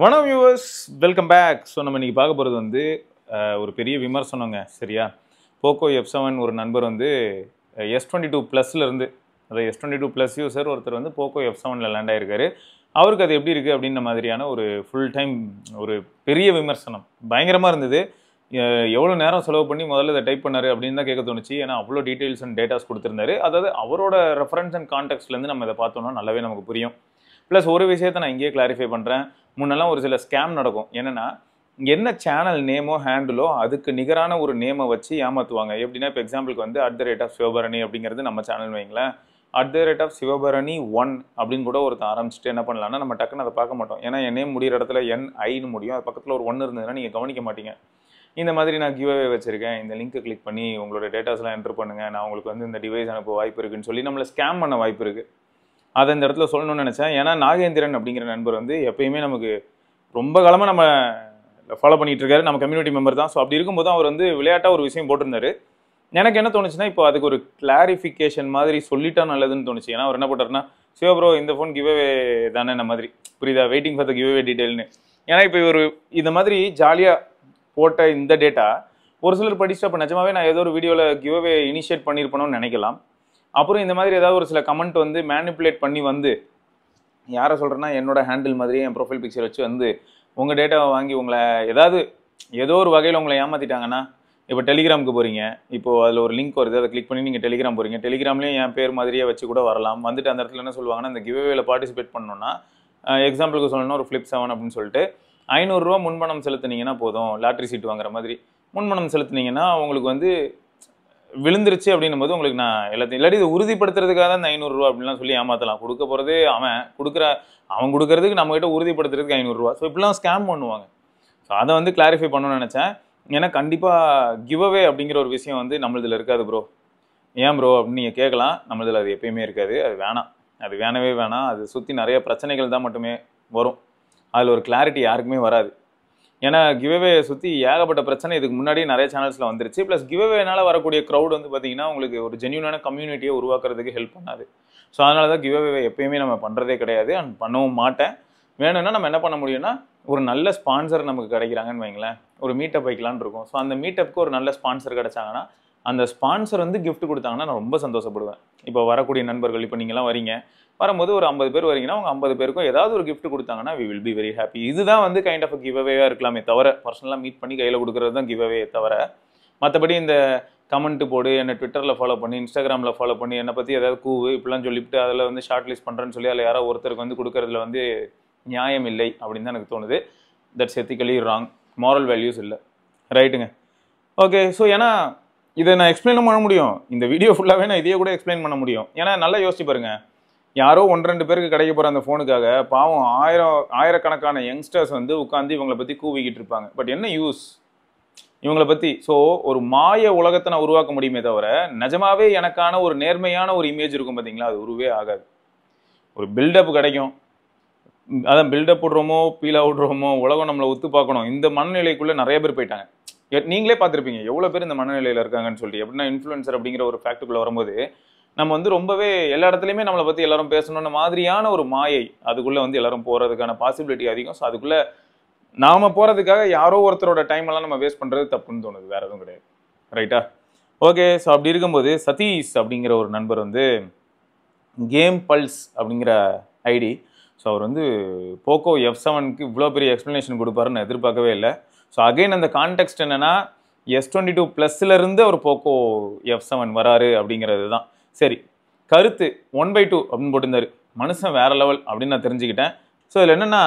வணக்கம் viewers, welcome back. So நம்ம இன்றைக்கி பார்க்க போகிறது வந்து ஒரு பெரிய விமர்சனங்க. சரியா, போக்கோ F7 ஒரு நண்பர் வந்து S22+இருந்து, அதாவது S22+ யூசர் ஒருத்தர் வந்து போக்கோ F7ல் லேண்ட் ஆகிருக்காரு. அவருக்கு அது எப்படி இருக்குது அப்படின்ற மாதிரியான ஒரு ஃபுல் டைம் ஒரு பெரிய விமர்சனம் பயங்கரமாக இருந்தது. எவ்வளோ நேரம் செலவு பண்ணி முதல்ல இதை டைப் பண்ணார் அப்படின்னு தான் கேட்க தோணுச்சு. ஏன்னா அவ்வளோ டீட்டெயில்ஸ் அண்ட் டேட்டாஸ் கொடுத்துருந்தாரு. அதாவது அவரோட ரெஃபரன்ஸ் அண்ட் கான்டெக்ட்லேருந்து நம்ம இதை பார்த்தோம்னா நல்லாவே நமக்கு புரியும். ப்ளஸ் ஒரு விஷயத்தை நான் இங்கேயே கிளாரிஃபை பண்ணுறேன். முன்னெல்லாம் ஒரு சில ஸ்கேம் நடக்கும். என்னென்னா, என்ன சேனல் நேமோ ஹேண்டிலோ அதுக்கு நிகரான ஒரு நேமை வச்சு ஏமாற்றுவாங்க. எப்படின்னா, இப்போ எக்ஸாம்பிளுக்கு வந்து @சிவபரணி அப்படிங்கிறது நம்ம சேனல் வைங்களேன். @சிவபரணி1 அப்படின்னு கூட ஒருத்தர் ஆரம்பிச்சுட்டு என்ன பண்ணலாம்னா, நம்ம டக்குன்னு அதை பார்க்க மாட்டோம். ஏன்னா என் நேம் முடிகிற இடத்துல NIன்னு முடியும். அது பக்கத்தில் ஒரு 1 இருந்ததுன்னா நீங்கள் கவனிக்க மாட்டீங்க. இந்த மாதிரி நான் கிவ்அவே வச்சுருக்கேன், இந்த லிங்க்கை கிளிக் பண்ணி உங்களோட டேட்டாஸ்லாம் என்ட்ரு பண்ணுங்கள், நான் உங்களுக்கு வந்து இந்த டிவைஸ் அனுப்ப வாய்ப்பு இருக்குன்னு சொல்லி நம்மளை ஸ்கேம் பண்ண வாய்ப்பு இருக்குது. அதை இந்த இடத்துல சொல்லணும்னு நினச்சேன். ஏன்னா நாகேந்திரன் அப்படிங்கிற நண்பர் வந்து எப்பயுமே நமக்கு ரொம்ப காலமாக நம்ம ஃபாலோ பண்ணிகிட்டு இருக்காரு. நம்ம கம்யூனிட்டி மெம்பர் தான். ஸோ அப்படி இருக்கும்போது அவர் வந்து விளையாட்டாக ஒரு விஷயம் போட்டிருந்தாரு. எனக்கு என்ன தோணுச்சுன்னா, இப்போ அதுக்கு ஒரு கிளாரிஃபிகேஷன் மாதிரி சொல்லிட்டா நல்லதுன்னு தோணுச்சு. ஏன்னா அவர் என்ன போட்டாருன்னா, சிவா ப்ரோ இந்த ஃபோன் கிவ்அவே தானே இந்த மாதிரி, புரியுதா, வெயிட்டிங் ஃபார் த கிவ்அவே டீட்டெயில்னு. ஏன்னா இப்போ ஒரு இந்த மாதிரி ஜாலியாக போட்ட இந்த டேட்டா ஒரு சிலர் படிச்சுட்டு அப்போ நிஜமாவே நான் ஏதோ ஒரு வீடியோவில் கிவ்அவே இனிஷியேட் பண்ணியிருப்பேனோன்னு நினைக்கலாம். அப்புறம் இந்த மாதிரி ஏதாவது ஒரு சில கமெண்ட் வந்து மேனிப்புலேட் பண்ணி வந்து, யாரை சொல்கிறேன்னா, என்னோட ஹேண்டில் மாதிரியே என் ப்ரொஃபைல் பிக்சர் வச்சு வந்து உங்கள் டேட்டாவை வாங்கி உங்களை ஏதோ ஒரு வகையில் உங்களை ஏமாற்றிட்டாங்கன்னா, இப்போ டெலிகிராமுக்கு போகிறீங்க, இப்போது அதில் ஒரு லிங்க் வருது, அதை கிளிக் பண்ணி நீங்கள் டெலிகிராம் போகிறீங்க. டெலிகிராம்லேயும் என் பேர் மாதிரியே வச்சு கூட வரலாம். வந்துட்டு அந்த இடத்துல என்ன சொல்லுவாங்கன்னா, இந்த கிவ்அவேல பார்ட்டிசிபேட் பண்ணணும்னா, எக்ஸாம்பிளுக்கு சொல்லணும்னா ஒரு Flip 7 அப்படின்னு சொல்லிட்டு ₹500 முன்பணம் செலுத்துனீங்கன்னா போதும், லாட்ரி சீட் வாங்குற மாதிரி முன்பணம் செலுத்துனீங்கன்னா உங்களுக்கு வந்து விழுந்துருச்சு அப்படின்னும் போது உங்களுக்கு நான் எல்லாத்தையும், இல்லாட்டி இது உறுதிப்படுத்துறதுக்காக தான் இந்த ₹500 அப்படின்லாம் சொல்லி ஏமாற்றலாம். கொடுக்க போகிறதே அவன் கொடுக்கறதுக்கு நம்மகிட்ட உறுதிப்படுத்துறதுக்கு ₹500. ஸோ இப்படிலாம் ஸ்கேம் பண்ணுவாங்க. ஸோ அதை வந்து கிளாரிஃபை பண்ணணும்னு நினச்சேன். ஏன்னா கண்டிப்பாக கிவ்அவே அப்படிங்கிற ஒரு விஷயம் வந்து நம்மளதில் இருக்காது ப்ரோ. ஏன் ப்ரோ அப்படின்னு நீங்கள் கேட்கலாம். நம்மளதில் அது எப்பயுமே இருக்காது. அது வேணாம், அது வேணவே வேணாம். அது சுற்றி நிறைய பிரச்சனைகள் தான் மட்டுமே வரும். அதில் ஒரு கிளாரிட்டி யாருக்குமே வராது. ஏன்னா கிவ்அவே சுற்றி ஏகப்பட்ட பிரச்சனை இதுக்கு முன்னாடியே நிறைய சேனல்ஸில் வந்துருச்சு. ப்ளஸ் கிவ்அவேனால வரக்கூடிய க்ரௌட் வந்து பார்த்தீங்கன்னா உங்களுக்கு ஒரு ஜென்யூனான கம்யூனிட்டியை உருவாக்குறதுக்கு ஹெல்ப் பண்ணாது. ஸோ அதனால தான் கிவ்அவே எப்பயுமே நம்ம பண்ணுறதே கிடையாது, அண்ட் பண்ணவும் மாட்டேன். வேணும்னா நம்ம என்ன பண்ண முடியும்னா, ஒரு நல்ல ஸ்பான்சர் நமக்கு கிடைக்கிறாங்கன்னு வைங்களேன், ஒரு மீட்டப் வைக்கலான்னு இருக்கும். ஸோ அந்த மீட்டப்புக்கு ஒரு நல்ல ஸ்பான்சர் கிடைச்சாங்கன்னா, அந்த ஸ்பான்சர் வந்து கிஃப்ட் கொடுத்தாங்கன்னா நான் ரொம்ப சந்தோஷப்படுவேன். இப்போ வரக்கூடிய நண்பர்கள், இப்போ நீங்களாம் வரீங்க, வரும்போது ஒரு 50 பேர் வரீங்கன்னா அவங்க 50 பேருக்கும் ஏதாவது ஒரு கிஃப்ட் கொடுத்தாங்கன்னா we will be very happy. இதுதான் வந்து கைண்ட் ஆஃப் கிவ்அவேவாக இருக்கலாமே தவிர, பர்சனலாக மீட் பண்ணி கையில் கொடுக்குறது தான் கிவ்அவே தவிர, மற்றபடி இந்த கமெண்ட் போடு, என்னை ட்விட்டரில் ஃபாலோ பண்ணி, இன்ஸ்டாகிராமில் ஃபாலோ பண்ணி, என்னை பற்றி ஏதாவது கூவு இப்படிலாம் சொல்லிவிட்டு அதில் வந்து ஷார்ட் லிஸ்ட் பண்ணுறேன்னு சொல்லி அதில் யாரோ ஒருத்தருக்கு வந்து கொடுக்கறதுல வந்து நியாயம் இல்லை அப்படின்னு தான் எனக்கு தோணுது. That's ethically wrong. Moral values இல்லை. ரைட்டுங்க, ஓகே. ஸோ ஏன்னா இதை நான் எக்ஸ்பிளைனும் பண்ண முடியும். இந்த வீடியோ ஃபுல்லாகவே நான் இதையே கூட எக்ஸ்பிளைன் பண்ண முடியும். ஏன்னா நல்லா யோசிச்சு பாருங்க, யாரோ 1-2 பேருக்கு கிடைக்க போகிற அந்த ஃபோனுக்காக பாவம் ஆயிரக்கணக்கான யங்ஸ்டர்ஸ் வந்து உட்காந்து இவங்களை பற்றி கூவிக்கிட்டு இருப்பாங்க. பட் என்ன யூஸ் இவங்களை பற்றி? ஸோ ஒரு மாய உலகத்தை நான் உருவாக்க முடியுமே தவிர, நிஜமாவே எனக்கான ஒரு நேர்மையான ஒரு இமேஜ் இருக்கும் பார்த்தீங்களா, அது உருவே ஆகாது. ஒரு பில்டப் கிடைக்கும், அதான் பில்டப் விடுறோமோ பீலா விடுறோமோ, உலகம் நம்மளை ஒத்து பார்க்கணும், இந்த மனநிலைக்குள்ளே நிறைய பேர் போயிட்டாங்க. நீங்களே பார்த்துருப்பீங்க எவ்வளோ பேர் இந்த மனநிலையில் இருக்காங்கன்னு சொல்லி. எப்படின்னா இன்ஃப்ளூயன்சர் அப்படிங்கிற ஒரு ஃபேக்டுக்குள்ளே வரும்போது நம்ம வந்து ரொம்பவே எல்லா இடத்துலையுமே நம்மளை பற்றி எல்லாரும் பேசணும்னு மாதிரியான ஒரு மாயை அதுக்குள்ளே வந்து எல்லாரும் போகிறதுக்கான பாசிபிலிட்டி அதிகம். ஸோ அதுக்குள்ளே நாம் போகிறதுக்காக யாரோ ஒருத்தரோட டைம் எல்லாம் நம்ம வேஸ்ட் பண்ணுறது தப்புன்னு தோணுது, வேறு எதுவும் கிடையாது. ரைட்டா, ஓகே. ஸோ அப்படி இருக்கும்போது சதீஷ் அப்படிங்கிற ஒரு நண்பர் வந்து கேம் பல்ஸ் அப்படிங்கிற ஐடி, ஸோ அவர் வந்து போக்கோ F7க்கு இவ்வளோ பெரிய எக்ஸ்ப்ளனேஷன் கொடுப்பாருன்னு எதிர்பார்க்கவே இல்லை. ஸோ அகைன் அந்த கான்டெக்ட் என்னென்னா, S22+இருந்து ஒரு போக்கோ F7 வராரு அப்படிங்கிறது தான். சரி, கருத்து 1/2 அப்படின்னு போட்டிருந்தாரு. மனுஷன் வேற லெவல் அப்படின்னு நான் தெரிஞ்சுக்கிட்டேன். ஸோ இதில் என்னென்னா,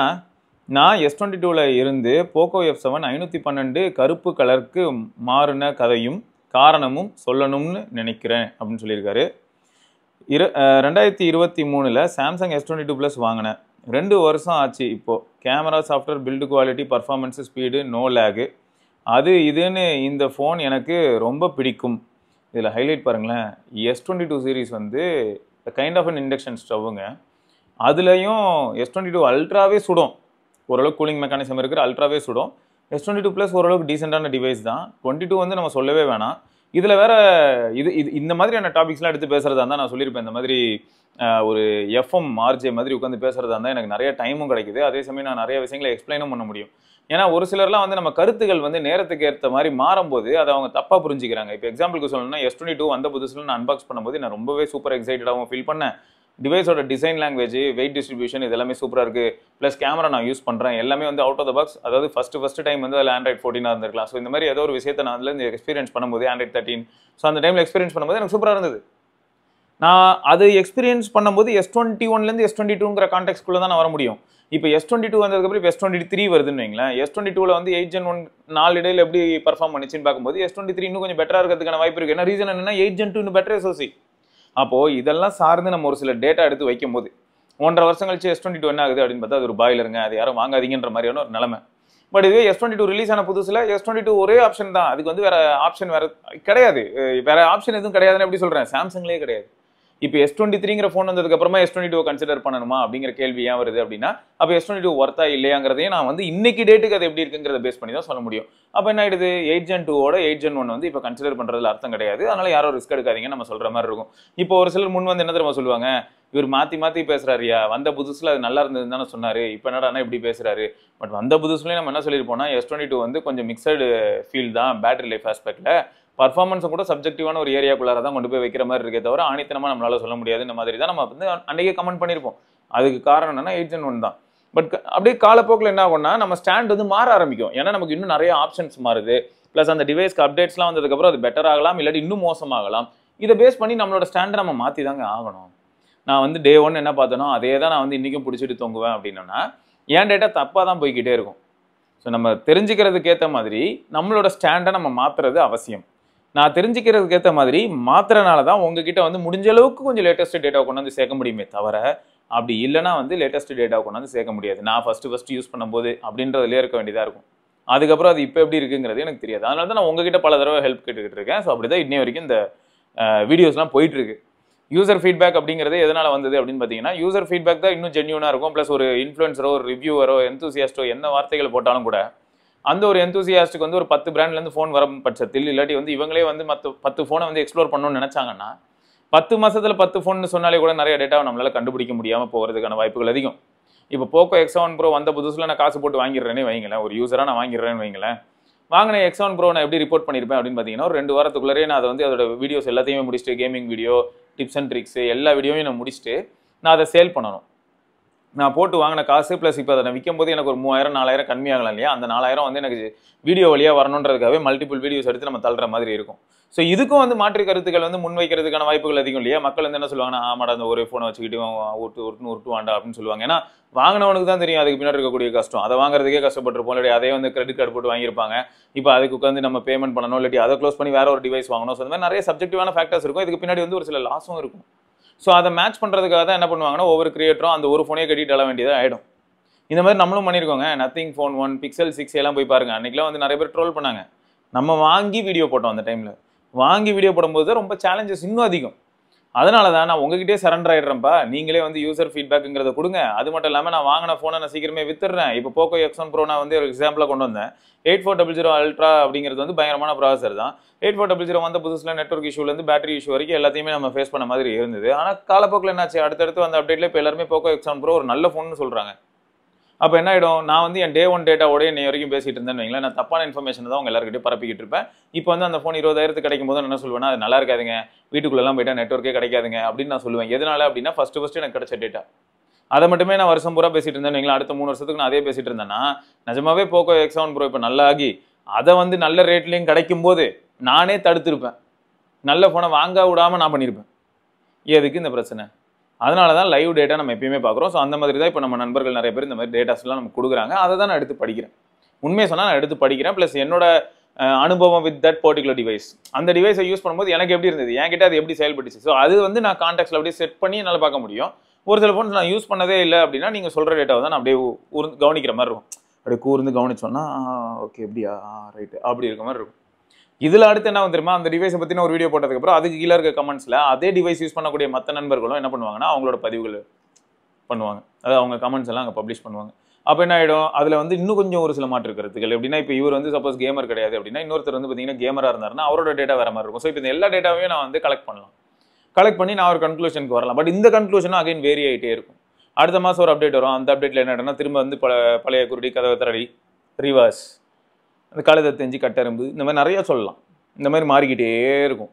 நான் S22ல் இருந்து போக்கோ F7 512 கருப்பு கலருக்கு மாறின கதையும் காரணமும் சொல்லணும்னு நினைக்கிறேன் அப்படின்னு சொல்லியிருக்காரு. 2023ல் சாம்சங் S22+ வாங்கினேன், 2 வருஷம் ஆச்சு. இப்போது camera, software, build quality, performance, speed, no lag, அது இதுன்னு இந்த ஃபோன் எனக்கு ரொம்ப பிடிக்கும். இதில் ஹைலைட் பாருங்களேன், S22 சீரீஸ் வந்து கைண்ட் ஆஃப் அன் இண்டக்ஷன் ஸ்டவ்வுங்க. அதுலேயும் S22 அல்ட்ராவே சுடும், ஓரளவுக்கு கூலிங் மெக்கானிசம் இருக்கிற அல்ட்ராவே சுடும். S22+ ஓரளவுக்கு டீசெண்டான டிவைஸ் தான். 22 வந்து நம்ம சொல்லவே வேணாம். இதில் வேற இது இது இந்த மாதிரியான டாபிக்ஸ்லாம் எடுத்து பேசுகிறதா இருந்தால் நான் சொல்லியிருப்பேன். இந்த மாதிரி ஒரு எஃப்எம் ஆர்ஜே மாதிரி உட்காந்து பேசுகிறதா இருந்தால் எனக்கு நிறைய டைமும் கிடைக்குது. அதே சமயம் நான் நிறைய விஷயங்களை எக்ஸ்பிளைனும் பண்ண முடியும். ஏன்னா ஒரு சிலர்லாம் வந்து நம்ம கருத்துக்கள் வந்து நேரத்துக்கு ஏற்ற மாதிரி மாறும்போது அதை அவங்க தப்பாக புரிஞ்சுக்கிறாங்க. இப்போ எக்ஸாம்பிளுக்கு சொல்லணும்னா S22 வந்த புதுசில் நான் அன்பாக்ஸ் பண்ணும்போது நான் ரொம்பவே சூப்பர் எக்ஸைட்டடாகவும் ஃபீல் பண்ணேன். டிவைஸோட டிசைன் லாங்குவேஜ், வெயிட் டிஸ்ட்ரிபியூஷன் இது எல்லாமே சூப்பராக இருக்குது. ப்ளஸ் கேமரா நான் யூஸ் பண்ணுறேன், எல்லாமே வந்து அவுட் ஆஃப் த பாக்ஸ். அதாவது ஃபஸ்ட்டு டைம் வந்து அதில் Android 14 இருந்திருக்கலாம். ஸோ இந்த மாதிரி ஏதோ ஒரு விஷயத்தை நான் அதில் எக்ஸ்பீரியன்ஸ் பண்ணும்போது Android 13, ஸோ அந்த டைமில் எக்ஸ்பீரியன்ஸ் பண்ணும்போது எனக்கு சூப்பராக இருந்தது. நான் அது எக்ஸ்பீரியன்ஸ் பண்ணும்போது S21லேருந்து S22ங்கிற கான்டெக்ட்குள்ளே தான் நான் வர முடியும். இப்போ S22 வந்ததுக்கப்புறம் இப்போ S23 வருதுன்னு வைங்களேன். S22ல வந்து 8 Gen 1 4 இடையில எப்படி பர்ஃபார்ம் பண்ணிச்சுன்னு பார்க்கும்போது S23 இன்னும் கொஞ்சம் பெட்டராக இருக்கிறதுக்கான வாய்ப்பு இருக்குது. என்ன ரீசன் என்னன்னா 8 Gen 2 இன்னும் பெட்டர் SoC. அப்போது இதெல்லாம் சார்ந்து நம்ம ஒரு சில டேட்டா எடுத்து வைக்கும்போது 1.5 வருஷம் கழிச்சு S22 என்ன ஆகுது அப்படின்னு பார்த்தா அது ஒரு பாயிலருங்க, அது யாரும் வாங்காதீங்கன்ற மாதிரியான ஒரு நிலைமை. பட் இதுவே S22 ரிலீஸ் ஆன புதுசில் S22 ஒரே ஆப்ஷன் தான், அதுக்கு வந்து வேற ஆப்ஷன் வேற கிடையாது. வேற ஆப்ஷன் எதுவும் கிடையாதுன்னு எப்படி சொல்கிறேன், சாம்சங்லேயே கிடையாது. இப்போ S23ங்கிற ஃபோன் வந்ததுக்கு அப்புறமா S22 கன்சிடர் பண்ணணுமா அப்படிங்கிற கேள்வி ஏன் வருது அப்படின்னா, அப்போ S22 ஒர்த்தா இல்லையாங்கிறதையும் நான் வந்து இன்னைக்கு டேட்டுக்கு அது எப்படி இருக்குங்கிறத பேஸ் பண்ணி தான் சொல்ல முடியும். அப்போ என்ன ஆயிடுது, 8 Gen 2ஓட 8 Gen 1 வந்து இப்போ கன்சிடர் பண்ணுறதுல அர்த்தம் கிடையாது. அதனால யாரும் ரிஸ்க் எடுக்காதீங்க நம்ம சொல்கிற மாதிரி இருக்கும். இப்போ ஒரு சிலர் முன் வந்து என்ன தெரியுமா சொல்லுவாங்க, இவர் மாற்றி பேசுறாருயா, வந்த புதுசில் அது நல்லா இருந்ததுன்னு தானே சொன்னார், இப்போ என்னடா இப்படி பேசுறாரு. பட் வந்த புதுசுலேயே நம்ம என்ன சொல்லியிருப்போம்னா S22 வந்து கொஞ்சம் மிக்சடு ஃபீல் தான் பேட்டரி லைஃப் ஆஸ்பெக்டில். பர்ஃபார்மன்ஸை கூட சப்ஜெக்டிவான ஒரு ஏரியாக்குள்ளார தான் கொண்டு போய் வைக்கிற மாதிரி இருக்கே தவிர ஆணித்தனமாக நம்மளால சொல்ல முடியாது. இந்த மாதிரி தான் நம்ம வந்து அன்றைக்கே கமெண்ட் பண்ணியிருப்போம். அதுக்கு காரணம் என்னன்னா 8 Gen 1 தான். பட் அப்படியே காலப்போக்கில் என்ன ஆகும்னா நம்ம ஸ்டாண்ட் வந்து மாற ஆரம்பிக்கும். ஏன்னா நமக்கு இன்னும் நிறைய ஆப்ஷன்ஸ் மாறுது. ப்ளஸ் அந்த டிவைஸ்க்கு அப்டேட்ஸ்லாம் வந்ததுக்கப்புறம் அது பெட்டர் ஆகலாம், இல்லாட்டி இன்னும் மோசமாகலாம். இதை பேஸ் பண்ணி நம்மளோட ஸ்டாண்டை நம்ம மாற்றி தாங்க ஆகணும். நான் வந்து டே 1 என்ன பார்த்தனோ அதே தான் நான் வந்து இன்றைக்கும் பிடிச்சிட்டு தொங்குவேன் அப்படின்னா ஏன் டேட்டா தப்பாக தான் போய்கிட்டே இருக்கும். ஸோ நம்ம தெரிஞ்சுக்கிறதுக்கு ஏற்ற மாதிரி நம்மளோட ஸ்டாண்டை நம்ம மாற்றுறது அவசியம். நான் தெரிஞ்சுக்கிறதுக்கு ஏற்ற மாதிரி மாத்திரனால தான் உங்ககிட்ட வந்து முடிஞ்ச அளவுக்கு கொஞ்சம் லேட்டஸ்ட் டேட்டா கொண்டு வந்து சேர்க்க முடியுமே தவிர, அப்படி இல்லைனா வந்து லேட்டஸ்ட் டேட்டா கொண்டு வந்து சேர்க்க முடியாது. நான் ஃபஸ்ட்டு யூஸ் பண்ணும்போது அப்படின்றதுலேயே இருக்க வேண்டியதாக இருக்கும். அதுக்கப்புறம் அது இப்போ எப்படி இருக்குங்கிறது எனக்கு தெரியாது. அதனால தான் நான் உங்ககிட்ட பல தடவை ஹெல்ப் கேட்டுக்கிட்டு இருக்கேன். ஸோ அப்படி தான் இன்னை வரைக்கும் இந்த வீடியோஸ்லாம் போயிட்டுருக்கு. யூசர் ஃபீட்பேக் அப்படிங்கிறது எதனால் வந்தது அப்படின்னு பார்த்தீங்கன்னா, யூசர் ஃபீட்பேக் தான் இன்னும் ஜென்யூனாக இருக்கும். ப்ளஸ் ஒரு இன்ஃப்ளூயன்சரோ, ஒரு ரிவ்யூவரோ, எந்தூசியாஸ்டோ என்ன வார்த்தைகள் போட்டாலும் கூட அந்த ஒரு எந்தூசியாஸ்டுக்கு வந்து ஒரு 10 பிராண்ட்லேருந்து ஃபோன் வரும் பட்சத்தில், இல்லாட்டி வந்து இவங்களே வந்து 10 ஃபோனை வந்து எக்ஸ்ப்ளோர் பண்ணணும்னு நினச்சாங்கன்னா 10 மாதத்தில் 10 ஃபோன்னு சொன்னாலே கூட நிறைய டேட்டாவை நம்மளால் கண்டுபிடிக்க முடியாமல் போகிறதுக்கான வாய்ப்புகள் அதிகம். இப்போ போக்கோ X7 Pro வந்த புதுசில் நான் காசு போட்டு வாங்கிடுறேன்னு வைங்களேன், ஒரு யூஸராக நான் வாங்கிடுறேன்னு வைங்களேன். வாங்கின X7 Pro நான் எப்படி ரிப்போர்ட் பண்ணியிருப்பேன் அப்படின்னு பார்த்தீங்கன்னா, ஒரு 2 வாரத்துக்குள்ளே நான் அதை வந்து அதோட வீடியோஸ் எல்லாத்தையுமே முடிச்சுட்டு, gaming video, tips and tricks எல்லா வீடியோவையும் நான் முடிச்சுட்டு நான் அதை சேல் பண்ணணும். நான் போட்டு வாங்கின காசு ப்ளஸ் இப்போ அதை நான் விற்கும் போது எனக்கு ஒரு 3000 4000 கம்மியாகலாம் இல்லையா, அந்த 4000 வந்து எனக்கு வீடியோ வழியாக வரணுன்றதுக்காகவே மல்டிபிள் வீடியோஸ் எடுத்து நம்ம தள்ளுற மாதிரி இருக்கும். ஸோ இதுக்கும் வந்து மாற்று கருத்துக்கள் வந்து முன்வைக்கிறதுக்கான வாய்ப்புகள் அதிகம் இல்லையா. மக்கள் வந்து என்ன சொல்லுவாங்கன்னா, ஆமாடா அந்த ஒரே ஃபோனை வச்சுக்கிட்டு உருட்டு வாண்டா அப்படின்னு சொல்லுவாங்க. ஏன்னா வாங்கினவனுக்கு தான் தெரியும் அதுக்கு பின்னாடி இருக்கக்கூடிய கஷ்டம். அதை வாங்குறதுக்கே கஷ்டப்பட்டிருப்போம், இல்லாட்டி அதே வந்து கிரெடிட் கார்டு போட்டு வாங்கியிருப்பாங்க. இப்போ அதுக்கு உட்காந்து நம்ம பேமெண்ட் பண்ணணும், இல்லாட்டி அதை க்ளோஸ் பண்ணி வேற ஒரு டிவைஸ் வாங்கணும். ஸோ அந்த மாதிரி நிறைய சப்ஜெக்டிவான ஃபேக்டர்ஸ் இருக்கும். இதுக்கு பின்னாடி வந்து ஒரு சில லாஸும் இருக்கும். ஸோ அதை மேட்ச் பண்ணுறதுக்காக தான் என்ன பண்ணுவாங்கன்னா, ஒவ்வொரு கிரியேட்டரும் அந்த ஒரு ஃபோனையே கட்டிட்டு அழ வேண்டியதாக ஆகிடும். இந்த மாதிரி நம்மளும் பண்ணியிருக்கோங்க. நத்திங் ஃபோன் 1, Pixel 6 எல்லாம் போய் பாருங்க. அன்றைக்கெலாம் வந்து நிறைய பேர் ட்ரோல் பண்ணாங்க. நம்ம வாங்கி வீடியோ போட்டோம். அந்த டைமில் வாங்கி வீடியோ போடும்போது ரொம்ப சேலஞ்சஸ் இன்னும் அதிகம். அதனால தான் நான் உங்ககிட்டே சரண்டர் ஆகிடுறேன்ப்பா, நீங்களே வந்து யூசர் ஃபீட்பேக்குங்கிறத கொடுங்க. அது மட்டும் இல்லாமல் நான் வாங்கின ஃபோனை நான் சீக்கிரமே வித்துடுறேன். இப்போ போக்கோ X1 Pro நான் வந்து ஒரு எக்ஸாம்பிளாக கொண்டு வந்தேன். 8400 அல்ட்ரா அப்படிங்கிறது வந்து பயங்கரமான ப்ராசஸர் தான். 8400 வந்த புதுசில் நெட்வொர்க் இஷ்யூலேருந்து பேட்டரி இஷ்யூ வரைக்கும் எல்லாத்தையுமே நம்ம ஃபேஸ் பண்ண மாதிரி இருந்தது. ஆனால் காலப்போக்கில் என்னாச்சு, அடுத்தடுத்து வந்த அப்டேட்டில் இப்போ எல்லாருமே போக்கோ X1 Pro ஒரு நல்ல ஃபோன்னு சொல்கிறாங்க. அப்போ என்ன ஆகிடும், நான் வந்து என் டே 1 டேட்டாவோட இன்னை வரைக்கும் பேசிட்டு இருந்தேன்னு வைங்களேன், நான் தப்பான இன்ஃபர்மேஷன் தான் உங்கள் எல்லாருக்கிட்டே பரப்பிக்கிட்டு இருப்பேன். இப்போ வந்து அந்த ஃபோன் 20,000 கிடைக்கும் போது என்ன சொல்லுவேன்னா, அது நல்லா இருக்காதுங்க, வீட்டுக்குள்ளெல்லாம் போயிட்டா நெட்வொர்க்கே கிடைக்காதுங்க அப்படின்னு நான் சொல்லுவேன். எதனால அப்படின்னா, ஃபஸ்ட்டு எனக்கு கிடைச்ச டேட்டா அதை மட்டுமே நான் வருஷம் பூரா பேசிட்டு இருந்தேன் வைங்களேன். அடுத்த 3 வருஷத்துக்கு நான் அதே பேசிட்டு இருந்தேன்னா நிஜமாவே போக்கோ X7 Pro இப்போ நல்லா ஆகி அதை வந்து நல்ல ரேட்லையும் கிடைக்கும் போது நானே தடுத்திருப்பேன். நல்ல ஃபோனை வாங்க விடாமல் நான் பண்ணியிருப்பேன். எதுக்கு இந்த பிரச்சனை? அதனால தான் லைவ் டேட்டா நம்ம எப்பயுமே பார்க்குறோம். ஸோ அந்த மாதிரி தான் இப்போ நம்ம நண்பர்கள் நிறைய பேர் இந்த மாதிரி டேட்டாஸ்லாம் நமக்கு கொடுக்குறாங்க. அதை தான் நான் எடுத்து படிக்கிறேன். உண்மையை சொன்னால் நான் எடுத்து படிக்கிறேன். ப்ளஸ் என்னோட அனுபவம் வித் தட் பர்டிகுலர் டிவைஸ், அந்த டிவைஸை யூஸ் பண்ணும்போது எனக்கு எப்படி இருந்தது, என்கிட்ட அது எப்படி செயல்பட்டுச்சு, ஸோ அது வந்து நான் கான்டாக்ட்ஸில் அப்படியே செட் பண்ணி என்னால் பார்க்க முடியும். ஒரு சில ஃபோன்ஸ் நான் யூஸ் பண்ணதே இல்லை அப்படின்னா நீங்கள் சொல்கிற டேட்டாவை தான் நான் அப்படியே கவனிக்கிற மாதிரி இருக்கும். அப்படியே கூர்ந்து கவனிச்சோன்னா ஓகே எப்படியா ரைட்டு அப்படி இருக்க மாதிரி இருக்கும். இதில் அடுத்து என்ன வந்துருமா, அந்த டிவைஸை பற்றின ஒரு வீடியோ போட்டதுக்கப்புறம் அதுக்கு கீழே இருக்க கமெண்ட்ஸில் அதே டிவைஸ் யூஸ் பண்ணக்கூடிய மற்ற நண்பர்களும் என்ன பண்ணுவாங்கன்னா அவங்களோட பதிவுகள் பண்ணுவாங்க. அதாவது அவங்க கமெண்ட்ஸ் எல்லாம் அங்கே பப்ளிஷ் பண்ணுவாங்க. அப்போ என்ன ஆகிடும், அதில் வந்து இன்னும் கொஞ்சம் ஒரு சில மாற்று கருத்துக்கள். எப்படின்னா இப்போ இவர் வந்து சப்போஸ் கேமர் கிடையாது அப்படின்னா, இன்னொருத்தர் வந்து பார்த்தீங்கன்னா கேமராக இருந்தாருன்னா அவரோட டேட்டா வேறு மாதிரி இருக்கும். ஸோ இப்போ இந்த எல்லா டேட்டாவையும் நான் வந்து கலெக்ட் பண்ணலாம். கலெக்ட் பண்ணி நான் ஒரு கன்க்ளூஷனுக்கு வரலாம். பட் இந்த கன்க்ளூஷனும் அகைன் வேரி ஆகிட்டே இருக்கும். அடுத்த மாதம் ஒரு அப்டேட் வரும். அந்த அப்டேட்டில் என்ன ஆகிடும்னா திரும்ப வந்து பழைய குருடி, கதவை திறடி, ரிவர்ஸ், அந்த கழுதை தெஞ்சு கட்டெரும்பு, இந்த மாதிரி நிறைய சொல்லலாம். இந்த மாதிரி மாறிக்கிட்டே இருக்கும்.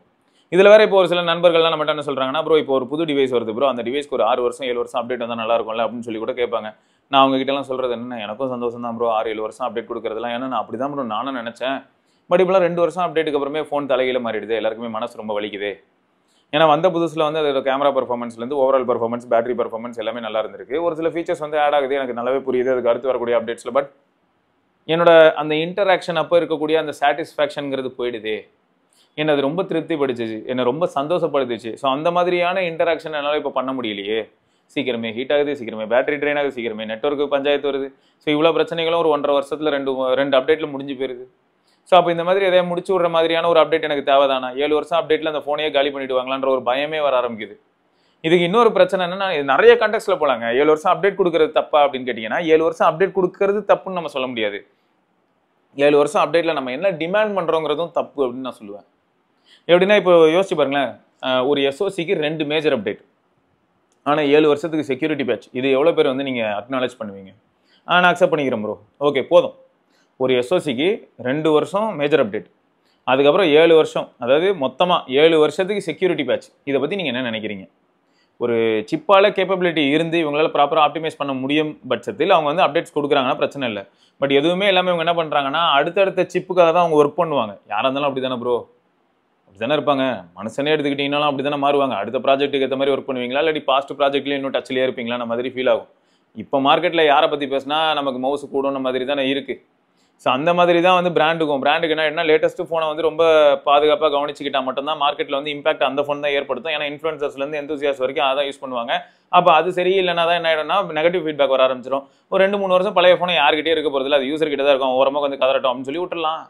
இதில் வேறு இப்போ ஒரு சில நண்பர்கள்லாம் நம்மகிட்ட என்ன சொல்கிறாங்கன்னா, ப்ரோ இப்போ ஒரு புது டிவைஸ் வருது ப்ரோ, அந்த டிவைஸ்க்கு ஒரு 6 வருஷம் 7 வருஷம் அப்டேட் வந்தால் நல்லா இருக்கும்ல அப்படின்னு சொல்லி கூட கேட்பாங்க. நான் அவங்ககிட்டலாம் சொல்கிறது என்னென்ன, எனக்கும் சந்தோஷம் தான் ப்ரோ 6-7 வருஷம் அப்டேட் கொடுக்குறதுலாம். ஏன்னா நான் அப்படி தான் ப்ரோ நானும் நினச்சேன். பட் இப்போலாம் 2 வருஷம் அப்டேட்டுக்கு அப்புறமே ஃபோன் தலைகீழ மாறிடுது. எல்லாருக்குமே மனசு ரொம்ப வலிக்குது. ஏன்னா வந்த புதுசில் வந்து அதோட கேமரா பர்ஃபார்மன்ஸ்லேருந்து ஓவரால் பர்ஃபார்மன்ஸ், பேட்டரி பர்ஃபார்மன்ஸ் எல்லாமே நல்லா இருந்திருக்கு. ஒரு சில ஃபீச்சர்ஸ் வந்து ஆட் ஆகுது, எனக்கு நல்லாவே புரியுது அதுக்கு அடுத்து வரக்கூடிய அப்டேட்ஸில். பட் என்னோட அந்த இன்டராக்ஷன் அப்போ இருக்கக்கூடிய அந்த சாட்டிஸ்ஃபேக்ஷனுங்கிறது போயிடுது. என்னை அது ரொம்ப திருப்திப்படுத்துச்சு, என்னை ரொம்ப சந்தோஷப்படுத்துச்சு. ஸோ அந்த மாதிரியான இன்டராக்ஷன் என்னால் இப்போ பண்ண முடியலையே. சீக்கிரமே ஹீட் ஆகுது, சீக்கிரமே பேட்டரி ட்ரெயின் ஆகுது, சீக்கிரமே நெட்வொர்க்கு பஞ்சாயத்து வருது. ஸோ இவ்வளோ பிரச்சனைகளும் ஒரு 1.5 வருஷத்தில் ரெண்டு அப்டேட்டில் முடிஞ்சு போயிருது. ஸோ அப்போ இந்த மாதிரி எதையும் முடிச்சு விடுற மாதிரியான ஒரு அப்டேட் எனக்கு தேவைதானா? 7 வருஷம் அப்டேட்டில் அந்த ஃபோனையே காலி பண்ணிவிடுவாங்களான்ற ஒரு பயமே வர ஆரம்பிக்குது. இதுக்கு இன்னொரு பிரச்சனை என்னன்னா, நிறைய கான்டெக்ட்ல போலாங்க. 7 வருஷம் அப்டேட் கொடுக்கறது தப்பா அப்படின்னு கேட்டீங்கன்னா, 7 வருஷம் அப்டேட் கொடுக்கறது தப்புன்னு நம்ம சொல்ல முடியாது. 7 வருஷம் அப்டேட்ல நம்ம என்ன டிமாண்ட் பண்றோங்கிறதும் தப்பு அப்படின்னு நான் சொல்லுவேன். எப்படின்னா இப்போ யோசிச்சு பாருங்களேன், ஒரு எஸ்ஓசிக்கு 2 மேஜர் அப்டேட், ஆனால் 7 வருஷத்துக்கு செக்யூரிட்டி பேட்ச். இது எவ்வளோ பேர் வந்து நீங்கள் அக்னாலேஜ் பண்ணுவீங்க? நான் அக்செப்ட் பண்ணிக்கிறேன் ப்ரோ, ஓகே போதும். ஒரு எஸ்ஓசிக்கு 2 வருஷம் மேஜர் அப்டேட், அதுக்கப்புறம் 7 வருஷம், அதாவது மொத்தமாக 7 வருஷத்துக்கு செக்யூரிட்டி பேட்ச். இதை பற்றி நீங்கள் என்ன நினைக்கிறீங்க? ஒரு சிப்பால் கேப்பபிலிட்டி இருந்து இவங்களால ப்ராப்பராக ஆப்டிமைஸ் பண்ண முடியும் பட்சத்தில் அவங்க வந்து அப்டேட்ஸ் கொடுக்குறாங்கன்னா பிரச்சனை இல்லை. பட் எதுவுமே எல்லாமே இவங்க என்ன பண்ணுறாங்கன்னா, அடுத்தடுத்த சிப்புக்காக தான் அவங்க ஒர்க் பண்ணுவாங்க. யாராக இருந்தாலும் அப்படி தானே ப்ரோ, அப்படி தானே இருப்பாங்க. மனுஷனே எடுத்துக்கிட்டீங்கன்னாலும் அப்படி தானே மாறுவாங்க. அடுத்த ப்ராஜெக்ட்டுக்கு ஏற்ற மாதிரி ஒர்க் பண்ணுவீங்களா, இல்லாட்டி பாஸ்ட் ப்ராஜெக்ட்லேயே இன்னும் டச்லேயே இருப்பீங்களா? அந்த மாதிரி ஃபீல் ஆகும். இப்போ மார்க்கெட்டில் யாரை பற்றி பேசினா நமக்கு மவுஸ் கூடன மாதிரி தானே இருக்குது. ஸோ அந்த மாதிரி தான் வந்து பிராண்டுக்கு என்ன லேட்டஸ்ட் ஃபோனை வந்து ரொம்ப பாதுகாப்பாக கவனிச்சுக்கிட்டா மட்டும்தான் மார்க்கெட்டில் வந்து இம்பாக்ட் அந்த ஃபோன் தான் ஏற்படுத்தும். ஏன்னா இன்ஃப்ளூயன்சர்ஸ்லேருந்து எந்தூசியாஸ் வரைக்கும் அதான் யூஸ் பண்ணுவாங்க. அப்போ அது சரி இல்லைனா தான் என்ன ஆகிடும்னா நெகட்டிவ் ஃபீட்பேக் வர ஆரம்பிச்சிடும். ஒரு 2-3 வருஷம் பழைய ஃபோனை யார்கிட்டே இருக்க போகிறதில்ல, அது யூசர் கிட்ட தான் இருக்கும். ஓரமாக வந்து கதறட்டும் அப்படின்னு சொல்லி விட்டுடலாம்.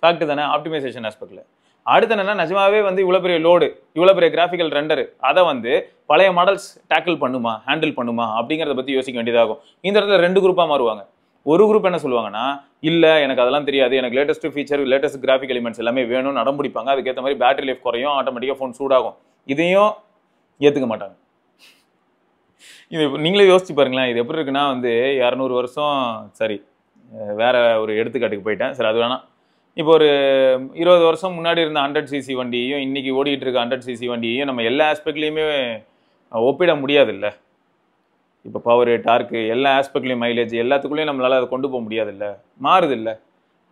ஃபேக்ட் தானே ஆப்டிமைசேஷன் ஆஸ்பெக்டில். அடுத்து என்னன்னா, நிஜமாவே வந்து இவ்வளோ பெரிய லோடு, இவ்வளோ பெரிய கிராஃபிக்கல் ரெண்டரு, அதை வந்து பழைய மாடல்ஸ் டேக்கிள் பண்ணுமா, ஹேண்டில் பண்ணுமா அப்படிங்கிறத பற்றி யோசிக்க வேண்டியதாகும். இந்த இடத்துல 2 குரூப்பாக மாறுவாங்க. ஒரு குரூப் என்ன சொல்லுவாங்கன்னா, இல்லை எனக்கு அதெல்லாம் தெரியாது, எனக்கு latest feature latest graphic elements எல்லாமே வேணும்னு அடம்பிடிப்பாங்க. அதுக்கேற்ற மாதிரி பேட்டரி லைஃப் குறையும், ஆட்டோமேட்டிக்காக ஃபோன் சூடாகும். இதையும் ஏற்றுக்க மாட்டாங்க. இது நீங்களே யோசிச்சு பாருங்களேன். இது எப்படி இருக்குன்னா வந்து 200 வருஷம், சரி வேற ஒரு எடுத்துக்காட்டுக்கு போயிட்டேன், சரி அது வேணாம். இப்போ ஒரு 20 வருஷம் முன்னாடி இருந்த 100cc வண்டியையும் இன்னைக்கு ஓடிட்டு இருக்க 100cc வண்டியையும் நம்ம எல்லா ஆஸ்பெக்ட்லையுமே ஒப்பிட முடியாது இல்லை. இப்போ பவர், டார்க்கு, எல்லா ஆஸ்பெக்ட்லையும் மைலேஜ் எல்லாத்துக்குள்ளேயும் நம்மளால் அதை கொண்டு போக முடியாது இல்லை, மாறுது இல்லை.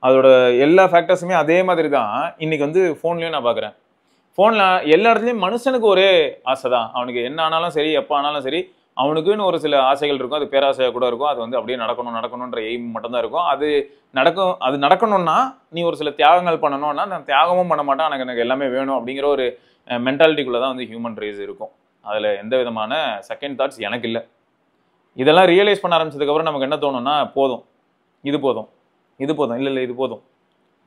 அதோட எல்லா ஃபேக்டர்ஸுமே அதே மாதிரி தான் இன்னைக்கு வந்து ஃபோன்லேயும் நான் பார்க்குறேன். ஃபோனில் எல்லா இடத்துலையும் மனுஷனுக்கு ஒரே ஆசை தான். அவனுக்கு என்ன ஆனாலும் சரி, எப்போ ஆனாலும் சரி, அவனுக்குன்னு ஒரு சில ஆசைகள் இருக்கும். அது பேராசையாக கூட இருக்கும். அது வந்து அப்படியே நடக்கணுன்ற எய்ம் மட்டும்தான் இருக்கும். அது நடக்கணும்னா நீ ஒரு சில தியாகங்கள் பண்ணணும்னா, நான் தியாகமும் பண்ண மாட்டேன், எனக்கு எல்லாமே வேணும் அப்படிங்கிற ஒரு மென்டாலிட்டிக்குள்ளே தான் வந்து ஹியூமன் ரேஸ் இருக்கும். அதில் எந்த விதமான செகண்ட் தாட்ஸ் எனக்கு இல்லை. இதெல்லாம் ரியலைஸ் பண்ண ஆரம்பிச்சதுக்கப்புறம் நமக்கு என்ன தோணும்னா, போதும், இது போதும், இது போதும், இல்லை இது போதும்,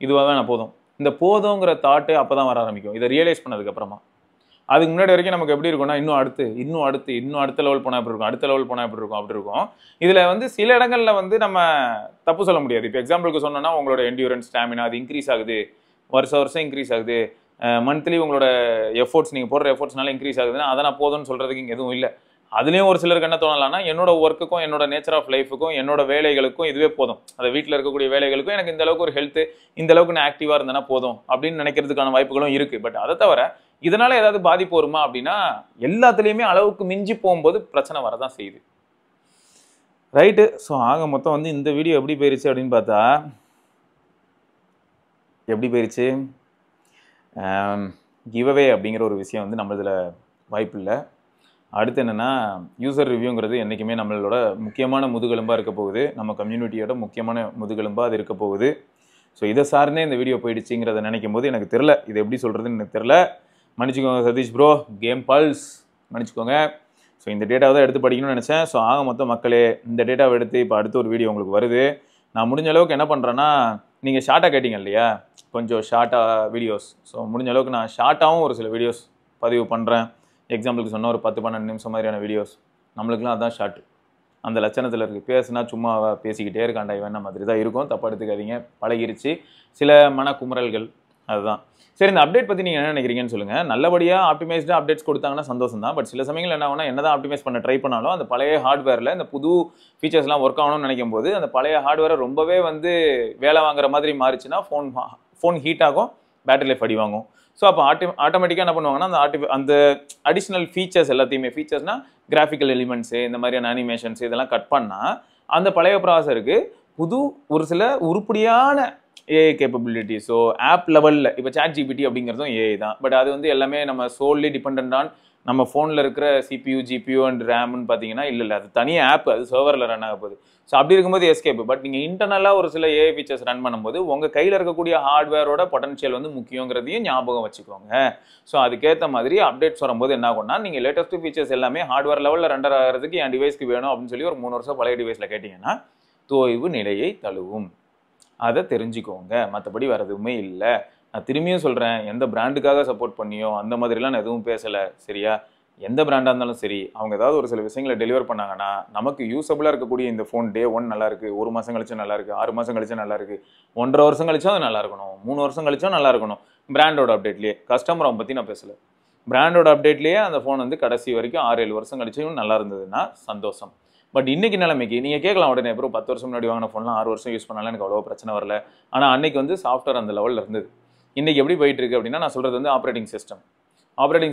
இதுவாக நான் போதும். இந்த போதுங்கிற தாட்டு அப்போ தான் வர ஆரம்பிக்கும், இதை ரியலைஸ் பண்ணதுக்கப்புறமா. அதுக்கு முன்னாடி வரைக்கும் நமக்கு எப்படி இருக்கும்னா, இன்னும் அடுத்த லெவல் போனால் எப்படி இருக்கும், அடுத்த லெவல் போனால் எப்படி இருக்கும், அப்படி இருக்கும். இதில் வந்து சில இடங்களில் வந்து நம்ம தப்பு சொல்ல முடியாது. இப்போ எக்ஸாம்பிளுக்கு சொன்னோன்னா, உங்களோட என்டியூரன்ஸ், ஸ்டாமினா அது இன்க்ரீஸ் ஆகுது, வருஷம் இன்க்ரீஸ் ஆகுது, மந்த்லி உங்களோட எஃபோர்ட்ஸ், நீங்கள் போடுற எஃபோர்ட்ஸ்னால இன்க்ரீஸ் ஆகுதுன்னா அதை நான் போதும்னு சொல்கிறதுக்கு இங்கே எதுவும் இல்லை. அதுலேயும் ஒரு சிலருக்கு என்ன தோணலாம்னா, என்னோட ஒர்க்குக்கும் என்னோட நேச்சர் ஆஃப் லைஃபுக்கும் என்னோட வேலைகளுக்கும் இதுவே போதும், அதை வீட்டில் இருக்கக்கூடிய வேலைகளுக்கும் எனக்கு இந்த அளவுக்கு ஒரு ஹெல்த்து, இந்த அளவுக்கு நான் ஆக்டிவாக இருந்தேன்னா போதும் அப்படின்னு நினைக்கிறதுக்கான வாய்ப்புகளும் இருக்குது. பட் அதை தவிர இதனால ஏதாவது பாதிப்பு வருமா அப்படின்னா, எல்லாத்துலேயுமே அளவுக்கு மிஞ்சி போகும்போது பிரச்சனை வரதான் செய்யுது. ரைட்டு. ஸோ ஆக மொத்தம் வந்து இந்த வீடியோ எப்படி போயிருச்சு அப்படின்னு பார்த்தா, எப்படி போயிருச்சு, கிவ்அவே அப்படிங்கிற ஒரு விஷயம் வந்து நம்ம இதில் வாய்ப்பு இல்லை. அடுத்து என்னென்னா, யூசர் ரிவ்யூங்கிறது என்றைக்குமே நம்மளோட முக்கியமான முதுகெலும்பாக இருக்க போகுது, நம்ம கம்யூனிட்டியோட முக்கியமான முதுகெலும்பாக அது இருக்க போகுது. ஸோ இதை சார்ந்தே இந்த வீடியோ போயிடுச்சுங்கிறத நினைக்கும் போது எனக்கு தெரில, இது எப்படி சொல்கிறதுன்னு எனக்கு தெரில. மன்னிச்சுக்கோங்க சதீஷ் ப்ரோ, கேம் பல்ஸ், மன்னிச்சுக்கோங்க. ஸோ இந்த டேட்டாவை தான் எடுத்து படிக்கணும்னு நினச்சேன். ஸோ ஆக மொத்தம் மக்களே, இந்த டேட்டாவை எடுத்து இப்போ அடுத்த ஒரு வீடியோ உங்களுக்கு வருது. நான் முடிஞ்ச அளவுக்கு என்ன பண்ணுறேன்னா, நீங்கள் ஷார்ட்டாக கேட்டிங்க இல்லையா, கொஞ்சம் ஷார்ட்டாக வீடியோஸ், ஸோ முடிஞ்ச அளவுக்கு நான் ஷார்ட்டாகவும் ஒரு சில வீடியோஸ் பதிவு பண்ணுறேன். எக்ஸாம்பிளுக்கு சொன்னால் ஒரு 10-12 நிமிஷம் மாதிரியான வீடியோஸ், நம்மளுக்குலாம் அதுதான் ஷார்ட். அந்த லட்சணத்தில் இருக்குது. பேசுனா சும்மா பேசிக்கிட்டே இருக்காண்டா இவன் மாதிரி தான் இருக்கும். தப்பாக எடுத்துக்காதீங்க, பழகிருச்சு. சில மனக்குமுறல்கள் அதுதான். சரி, இந்த அப்டேட் பற்றி நீங்கள் என்ன நினைக்கிறீங்கன்னு சொல்லுங்கள். நல்லபடியாக ஆப்டிமைஸ்டாக அப்டேட்ஸ் கொடுத்தாங்கன்னா சந்தோஷம் தான். பட் சில சமயங்கள் என்ன ஆகுனா, என்னதான் ஆப்டிமைஸ் பண்ண ட்ரை பண்ணாலும் அந்த பழைய ஹார்ட்வேரில் இந்த புது ஃபீச்சர்ஸ்லாம் ஒர்க் ஆகணும்னு நினைக்கும் போது அந்த பழைய ஹார்ட்வேரை ரொம்பவே வந்து வேலை வாங்குற மாதிரி மாறிச்சுன்னா ஃபோன் ஹீட் ஆகும், பேட்டரி லைஃப் அடி வாங்கும். ஸோ அப்போ ஆட்டோமேட்டிக்காக என்ன பண்ணுவாங்கன்னா, அந்த அடிஷ்னல் ஃபீச்சர்ஸ் எல்லாத்தையுமே, ஃபீச்சர்ஸ்னால் கிராஃபிக்கல் எலிமெண்ட்ஸு, இந்த மாதிரியான அனிமேஷன்ஸ் இதெல்லாம் கட் பண்ணால் அந்த பழைய ப்ராசருக்கு புது ஒரு சில உருப்படியான ஏஐ கேப்பபிலிட்டிஸோ ஆப் லெவலில், இப்போ ChatGPT அப்படிங்கிறதும் ஏஐ தான். பட் அது வந்து எல்லாமே நம்ம சோல்லி டிபெண்ட் ஆன் நம்ம ஃபோனில் இருக்கிற CPU, GPU அண்ட் ரேம்னு பார்த்தீங்கன்னா இல்லை, அது தனியாக ஆப், அது சர்வரில் ரன் ஆக போகுது. ஸோ அப்படி இருக்கும்போது எஸ்கேப். பட் நீங்கள் இன்டர்னலாக ஒரு சில ஏஐ ஃபீச்சர்ஸ் ரன் பண்ணும்போது உங்கள் கையில் இருக்கக்கூடிய ஹார்ட்வேரோட பொட்டன்ஷியல் வந்து முக்கியங்கிறதையும் ஞாபகம் வச்சுக்கோங்க. ஸோ அதுக்கேற்ற மாதிரி அப்டேட்ஸ் வரும்போது என்ன ஆகும்னா, நீங்கள் லேட்டஸ்ட் ஃபீச்சர்ஸ் எல்லாமே ஹார்ட்வேர் லெவலில் ரெண்டர் ஆகிறதுக்கு என் டிவைஸ்க்கு வேணும் அப்படின்னு சொல்லி ஒரு 3 வருஷம் பழைய டிவைஸில் கேட்டிங்கன்னா தோய்வு நிலையை தழுவும். அதை தெரிஞ்சுக்கோங்க. மற்றபடி வேறு எதுவுமே இல்லை. நான் திரும்பியும் சொல்கிறேன், எந்த பிராண்டுக்காக சப்போர்ட் பண்ணியோ அந்த மாதிரிலாம் நான் எதுவும் பேசலை, சரியா? எந்த பிராண்டாக இருந்தாலும் சரி, அவங்க ஏதாவது ஒரு சில விஷயங்களை டெலிவர் பண்ணாங்கன்னா நமக்கு யூஸபுளாக இருக்கக்கூடிய இந்த ஃபோன் டே 1 நல்லா இருக்குது, 1 மாதம் கழிச்சு நல்லா இருக்குது, 6 மாதம் கழிச்சு நல்லா இருக்குது, 1.5 வருஷம் கழிச்சும் அது நல்லா இருக்கணும், 3 வருஷம் கழிச்சும் நல்லா இருக்கணும். பிராண்டோட அப்டேட்லேயே, கஸ்டமரை பற்றி நான் பேசலை, பிராண்டோட அப்டேட்லேயே அந்த ஃபோன் வந்து கடைசி வரைக்கும் 6-7 வருஷம் கழிச்சும் நல்லா இருந்ததுன்னா சந்தோஷம். பட் இன்னைக்கு நிலைமைக்கு நீங்கள் கேட்கலாம், உடனே அப்புறம் 10 வருஷம் முன்னாடி வாங்கின ஃபோன்லாம் 6 வருஷம் யூஸ் பண்ணாலும் எனக்கு அவ்வளோ பிரச்சனை வரல. ஆனால் அன்னைக்கு வந்து சாஃப்ட்வேர் அந்த லெவலில் இருந்தது. இன்றைக்கி எப்படி போயிட்டு இருக்கு அப்படின்னா, நான் சொல்கிறது வந்து ஆப்ரேட்டிங்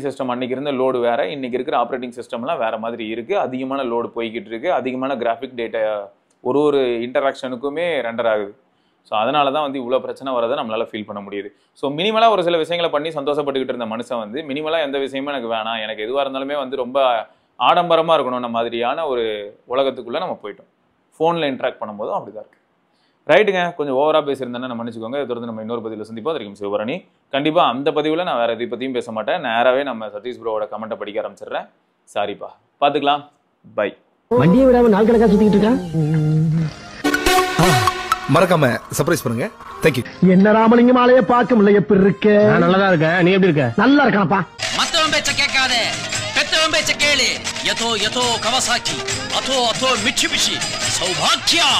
சிஸ்டம் அன்றைக்கி இருந்த லோடு வேறு, இன்றைக்கி இருக்கிற ஆப்ரேட்டிங் சிஸ்டம்லாம் வேறு மாதிரி இருக்குது. அதிகமான லோடு போய்கிட்டு இருக்குது, அதிகமான கிராஃபிக் டேட்டா ஒரு இன்டராக்ஷனுக்குமே ரெண்டர் ஆகுது. ஸோ அதனால தான் வந்து இவ்வளோ பிரச்சனை வரதை நம்மளால் ஃபீல் பண்ண முடியுது. ஸோ மினிமலாக ஒரு சில விஷயங்களை பண்ணி சந்தோஷப்பட்டுக்கிட்டு இருந்த மனுஷன் வந்து மினிமலாக எந்த விஷயமும் எனக்கு வேணாம், எனக்கு எதுவாக இருந்தாலுமே வந்து ரொம்ப ஆடம்பரமாக இருக்கணும் மாதிரியான ஒரு உலகத்துக்குள்ளே நம்ம போயிட்டோம். ஃபோனில் இன்ட்ராக்ட் பண்ணும்போதும் அப்படி தான் இருக்குது. ரைட்டுங்க, கொஞ்சம் ஓவராக பேசியிருந்தேன்னா நம்ம மன்னிச்சுக்கோங்க. இதை தொடர்ந்து நம்ம இன்னொரு பதிவில் சந்திப்போம். வரைக்கும் சிவபரணி. கண்டிப்பாக அந்த பதிவில் நான் வேறு எதை பற்றியும் பேச மாட்டேன். நேராகவே நம்ம சதீஷ் ப்ரோவோட கமெண்ட்டை படிக்க ஆரம்பிச்சிடுறேன். சாரிப்பா, பார்த்துக்கலாம், பை. வண்டியை விடாமல் நாள் கணக்காக சுற்றிக்கிட்டு இருக்கேன். மறக்காம சர்ப்ரைஸ் பண்ணுங்க. தேங்க்யூ. என்ன ராமலிங்கம் ஆலைய பார்க்க முடியல, எப்படி இருக்க? நல்லா இருக்கேன், நீ எப்படி இருக்க? நல்லா இருக்கானப்பா. மத்தவன் பேச்ச கேட்காதே, பெத்தவன் பேச்ச கேளு. யதோ யதோ கவசாக்கி, அதோ அதோ மிட்சுபிஷி, சௌபாக்கியா.